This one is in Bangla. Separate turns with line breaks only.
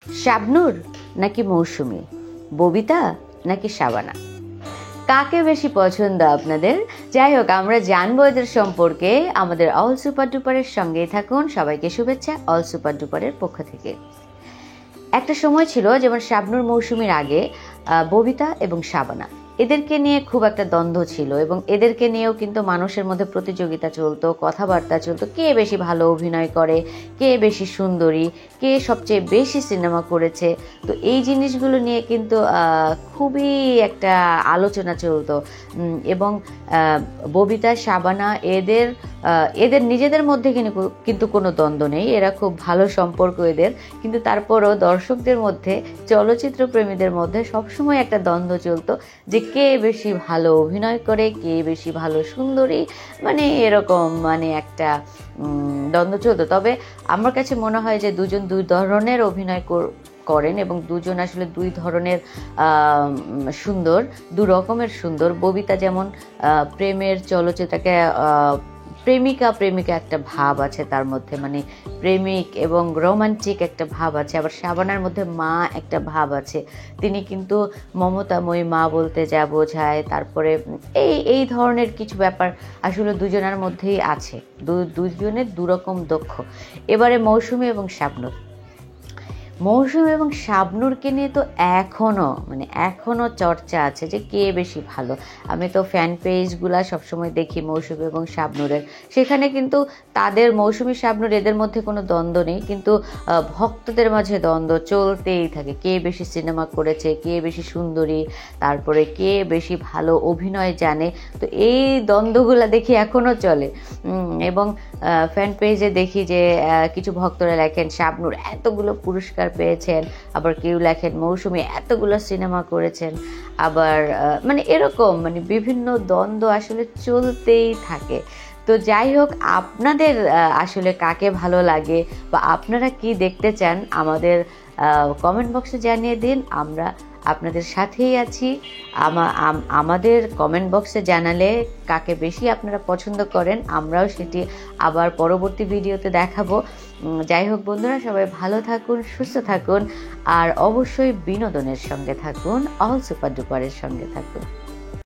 শাবনূর নাকি মৌসুমী, ববিতা নাকি শাবানা, কাকে বেশি পছন্দ আপনাদের? যাই হোক, আমরা জানবো এদের সম্পর্কে। আমাদের অল সুপার ডুপারের সঙ্গেই থাকুন। সবাইকে শুভেচ্ছা অল সুপার ডুপারের পক্ষ থেকে। একটা সময় ছিল যেমন শাবনূর মৌসুমীর আগে ববিতা এবং শাবানা, এদেরকে নিয়ে খুব একটা দ্বন্দ্ব ছিল এবং এদেরকে নিয়েও কিন্তু মানুষের মধ্যে প্রতিযোগিতা চলতো, কথাবার্তা চলতো, কে বেশি ভালো অভিনয় করে, কে বেশি সুন্দরী, কে সবচেয়ে বেশি সিনেমা করেছে। তো এই জিনিসগুলো নিয়ে কিন্তু খুবই একটা আলোচনা চলতো এবং ববিতা, শাবানা এদের নিজেদের মধ্যে কিন্তু কোনো দ্বন্দ্ব নেই, এরা খুব ভালো সম্পর্ক এদের। কিন্তু তারপরও দর্শকদের মধ্যে, চলচ্চিত্র প্রেমীদের মধ্যে সবসময় একটা দ্বন্দ্ব চলতো যে কে বেশি ভালো অভিনয় করে, কে বেশি ভালো সুন্দরী, মানে এরকম একটা দ্বন্দ্ব চলতো। তবে আমার কাছে মনে হয় যে দুজন দুই ধরনের অভিনয় করেন এবং দুজন আসলে দুই ধরনের সুন্দর, দু রকমের সুন্দর। ববিতা যেমন প্রেমের চলচ্চিত্রকে প্রেমিকা একটা ভাব আছে তার মধ্যে, মানে প্রেমিক এবং রোমান্টিক একটা ভাব আছে। আবার শাবানার মধ্যে মা একটা ভাব আছে, তিনি কিন্তু মমতাময়ী মা বলতে যা বোঝায়, তারপরে এই ধরনের কিছু ব্যাপার আসলে দুজনের মধ্যেই আছে। দুজনের দুরকম দক্ষ। এবারে মৌসুমী এবং শাবনূরকে নিয়ে তো এখনও চর্চা আছে যে কে বেশি ভালো। আমি তো ফ্যান পেজগুলা সবসময় দেখি মৌসুমী এবং শাবনূরের, সেখানে কিন্তু তাদের মৌসুমী শাবনূর এদের মধ্যে কোনো দ্বন্দ্ব নেই, কিন্তু ভক্তদের মাঝে দ্বন্দ্ব চলতেই থাকে। কে বেশি সিনেমা করেছে, কে বেশি সুন্দরী, তারপরে কে বেশি ভালো অভিনয় জানে। তো এই দ্বন্দ্বগুলা দেখি এখনও চলে এবং ফ্যান পেজে দেখি যে কিছু ভক্তরা লেখেন শাবনূর এতগুলো পুরস্কার পেয়েছেন, আবার কেউ লেখেন মৌসুমী এতগুলো সিনেমা করেছেন, আবার এরকম বিভিন্ন দ্বন্দ্ব আসলে চলতেই থাকে। তো যাই হোক, আপনাদের আসলে কাকে ভালো লাগে বা আপনারা কি দেখতে চান আমাদের কমেন্ট বক্সে জানিয়ে দিন। আমরা আপনাদের সাথেই আছি। আমাদের কমেন্ট বক্সে জানালে কাকে বেশি আপনারা পছন্দ করেন, আমরাও সেটি আবার পরবর্তী ভিডিওতে দেখাবো। যাই হোক বন্ধুরা, সবাই ভালো থাকুন, সুস্থ থাকুন, আর অবশ্যই বিনোদনের সঙ্গে থাকুন, অল সুপার ডুপারের সঙ্গে থাকুন।